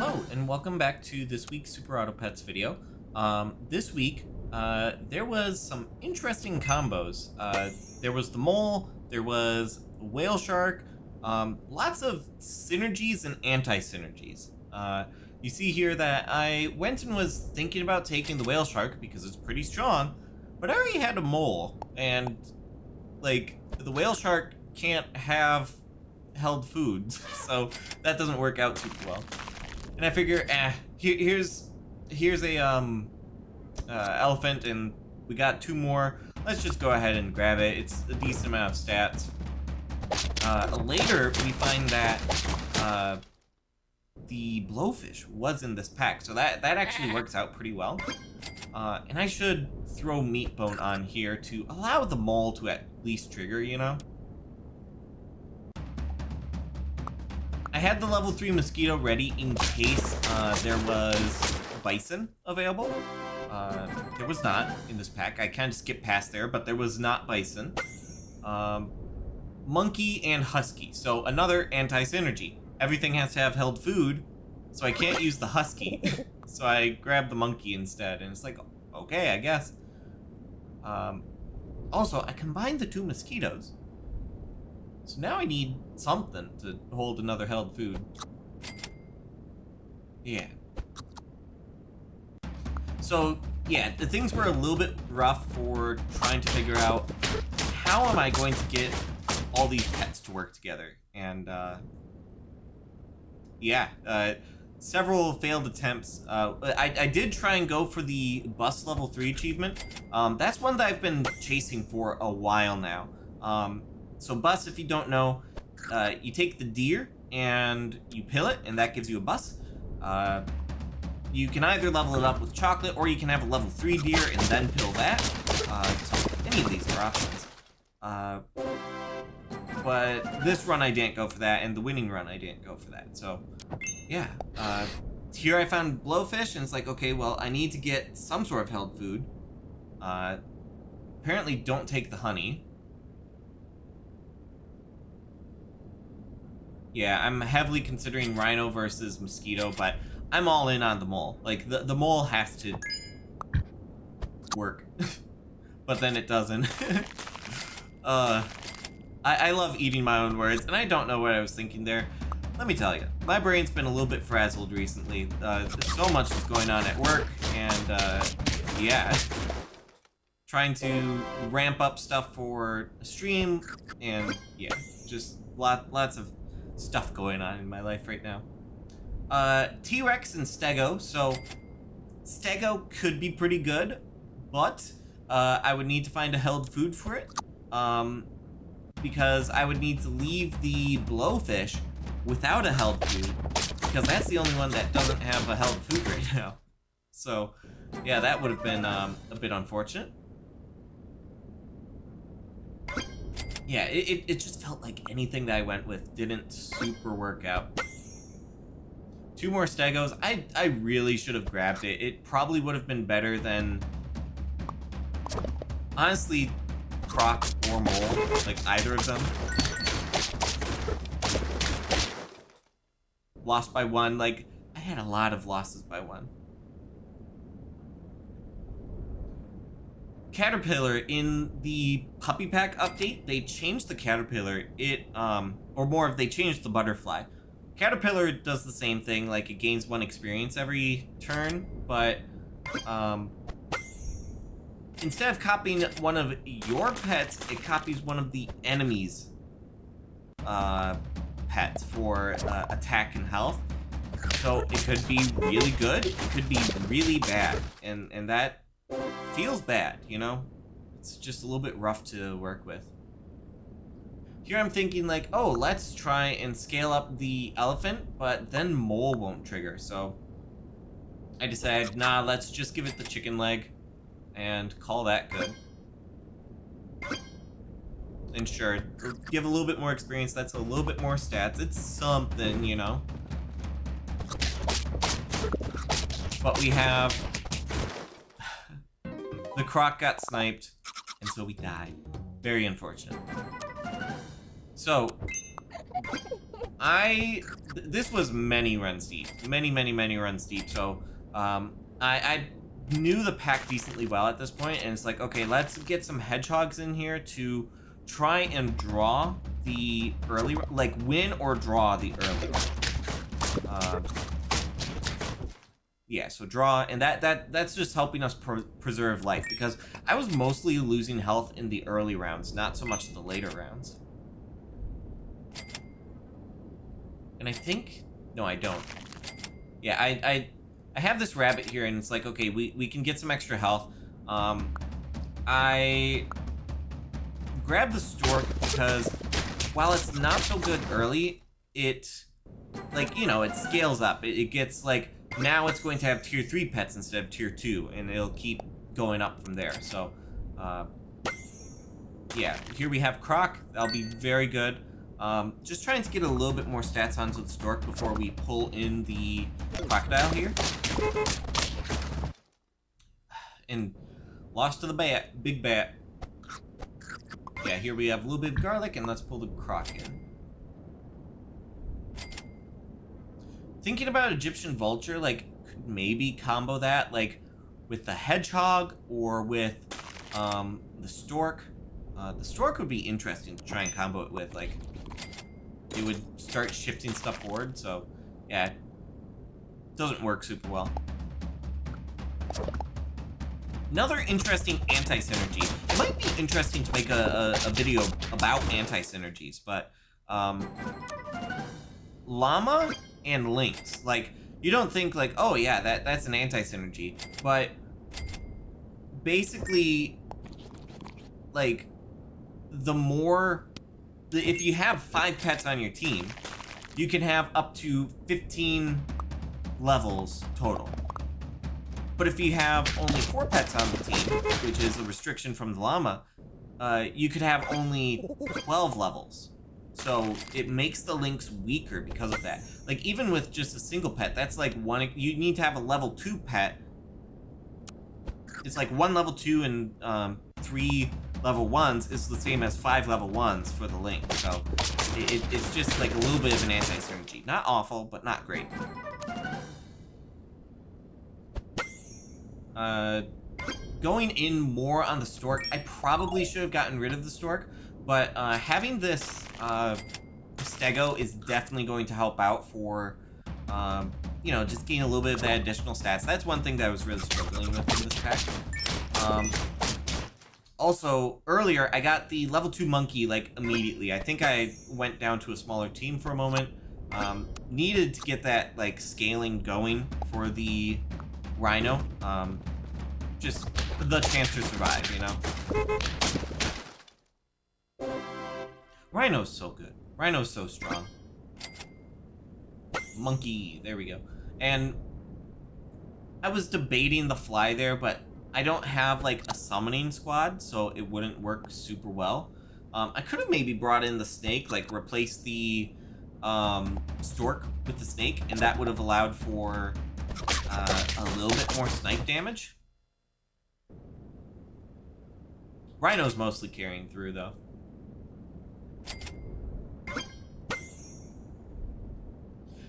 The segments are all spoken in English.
Hello, and welcome back to this week's Super Auto Pets video. This week, there was some interesting combos. There was the mole, there was the whale shark, lots of synergies and anti-synergies. You see here that I went and was thinking about taking the whale shark because it's pretty strong, but I already had a mole, and, like, the whale shark can't have held food, so that doesn't work out too well. And I figure, here's a elephant, and we got two more. Let's just go ahead and grab it. It's a decent amount of stats. Later, we find that the blowfish was in this pack, so that actually works out pretty well. And I should throw Meatbone on here to allow the mole to at least trigger, you know? I had the level 3 mosquito ready in case there was bison available. There was not in this pack. I kind of skipped past there, but there was not bison. Monkey and husky. So another anti-synergy. Everything has to have held food, so I can't use the husky. So I grabbed the monkey instead, and it's like, okay, I guess. Also, I combined the two mosquitoes. So now I need something to hold another held food. Yeah. So, yeah, the things were a little bit rough for trying to figure out how am I going to get all these pets to work together. And, several failed attempts. I did try and go for the bus level 3 achievement. That's one that I've been chasing for a while now. So bus, if you don't know, you take the deer and you pill it, and that gives you a bus. You can either level it up with chocolate, or you can have a level 3 deer and then pill that. So any of these are options. But this run I didn't go for that, and the winning run I didn't go for that. So, yeah. Here I found blowfish, and it's like, okay, well, I need to get some sort of held food. Apparently don't take the honey. Yeah, I'm heavily considering rhino versus mosquito, but I'm all in on the mole. Like, the mole has to work. But then it doesn't. I love eating my own words, and I don't know what I was thinking there. Let me tell you, my brain's been a little bit frazzled recently. So much is going on at work, and, yeah. Trying to ramp up stuff for a stream, and, yeah, just lots of stuff going on in my life right now. T-Rex and Stego. So Stego could be pretty good, but I would need to find a held food for it, because I would need to leave the blowfish without a held food, because that's the only one that doesn't have a held food right now. So yeah, that would have been a bit unfortunate. Yeah, it just felt like anything that I went with didn't super work out. Two more Stegos. I really should have grabbed it. It probably would have been better than, honestly, Croc or Mole, like either of them. Lost by one. Like, I had a lot of losses by one. Caterpillar, in the puppy pack update, they changed the caterpillar. They changed the butterfly. Caterpillar does the same thing, like it gains 1 experience every turn, but instead of copying one of your pets, it copies one of the enemy's pets for attack and health. So it could be really good, it could be really bad, and that feels bad, you know? It's just a little bit rough to work with. Here I'm thinking like, oh, let's try and scale up the elephant, but then mole won't trigger, so I decided, nah, let's just give it the chicken leg and call that good. And sure, give a little bit more experience, that's a little bit more stats, it's something, you know? But we have... The croc got sniped, and so we died. Very unfortunate. So, this was many runs deep. Many runs deep. So I knew the pack decently well at this point, and it's like, okay, let's get some hedgehogs in here to try and draw the early, like win or draw the early. Yeah, so draw, and that's just helping us preserve life, because I was mostly losing health in the early rounds, not so much the later rounds. And I think, no, I don't. Yeah, I have this rabbit here, and it's like, okay, we can get some extra health. I grabbed the stork because while it's not so good early, it, like, you know, it scales up. It gets, like, now it's going to have tier 3 pets instead of tier 2, and it'll keep going up from there. So, yeah, here we have Croc. That'll be very good. Just trying to get a little bit more stats onto the stork before we pull in the crocodile here. And lost to the bat, big bat. Yeah, here we have a little bit of garlic, and let's pull the croc in. Thinking about Egyptian vulture, like, could maybe combo that, like, with the hedgehog or with the stork. The stork would be interesting to try and combo it with, like, it would start shifting stuff forward, so, yeah, it doesn't work super well. Another interesting anti-synergy. It might be interesting to make a video about anti-synergies, but, llama and lynx, like, you don't think, like, oh yeah, that's an anti-synergy, but basically, like, if you have 5 pets on your team, you can have up to 15 levels total. But if you have only 4 pets on the team, which is a restriction from the llama, you could have only 12 levels. So it makes the lynx weaker because of that. Like, even with just a single pet, that's like one, you need to have a level 2 pet. It's like 1 level 2 and 3 level 1s is the same as 5 level 1s for the lynx. So it's just like a little bit of an anti-synergy. Not awful, but not great. Going in more on the stork, I probably should have gotten rid of the stork, but having this stego is definitely going to help out for, you know, just getting a little bit of that additional stats. That's one thing that I was really struggling with in this pack. Also, earlier, I got the level 2 monkey, like, immediately. I think I went down to a smaller team for a moment. Needed to get that, like, scaling going for the rhino. Just the chance to survive, you know? Rhino's so good. Rhino's so strong. Monkey, there we go. And I was debating the fly there, but I don't have, like, a summoning squad, so it wouldn't work super well. I could have maybe brought in the snake, like, replace the stork with the snake, and that would have allowed for a little bit more snipe damage. Rhino's mostly carrying through, though.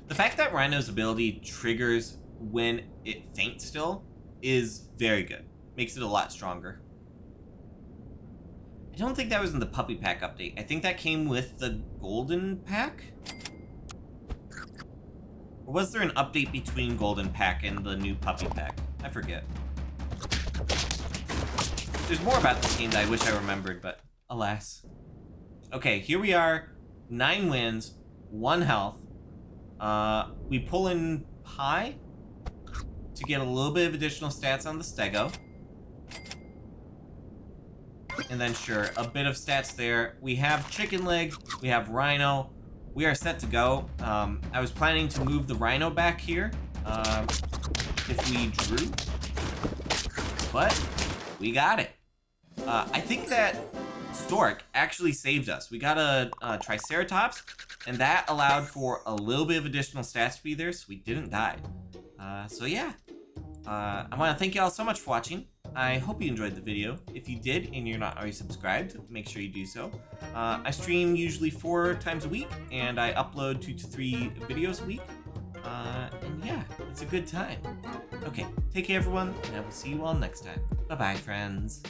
The fact that Rhino's ability triggers when it faints still is very good. Makes it a lot stronger. I don't think that was in the puppy pack update. I think that came with the golden pack? Or was there an update between golden pack and the new puppy pack? I forget. There's more about this game that I wish I remembered, but alas. Okay, here we are. 9 wins, 1 health. We pull in Pie to get a little bit of additional stats on the stego. And then, sure, a bit of stats there. We have chicken leg, we have rhino. We are set to go. I was planning to move the rhino back here if we drew, but we got it. I think that stork actually saved us. We got a triceratops, and that allowed for a little bit of additional stats to be there, so we didn't die. So yeah, I want to thank you all so much for watching. I hope you enjoyed the video. If you did and you're not already subscribed, make sure you do so. I stream usually 4 times a week, and I upload 2 to 3 videos a week. And yeah, it's a good time. Okay, take care everyone, and I will see you all next time. Bye-bye, friends.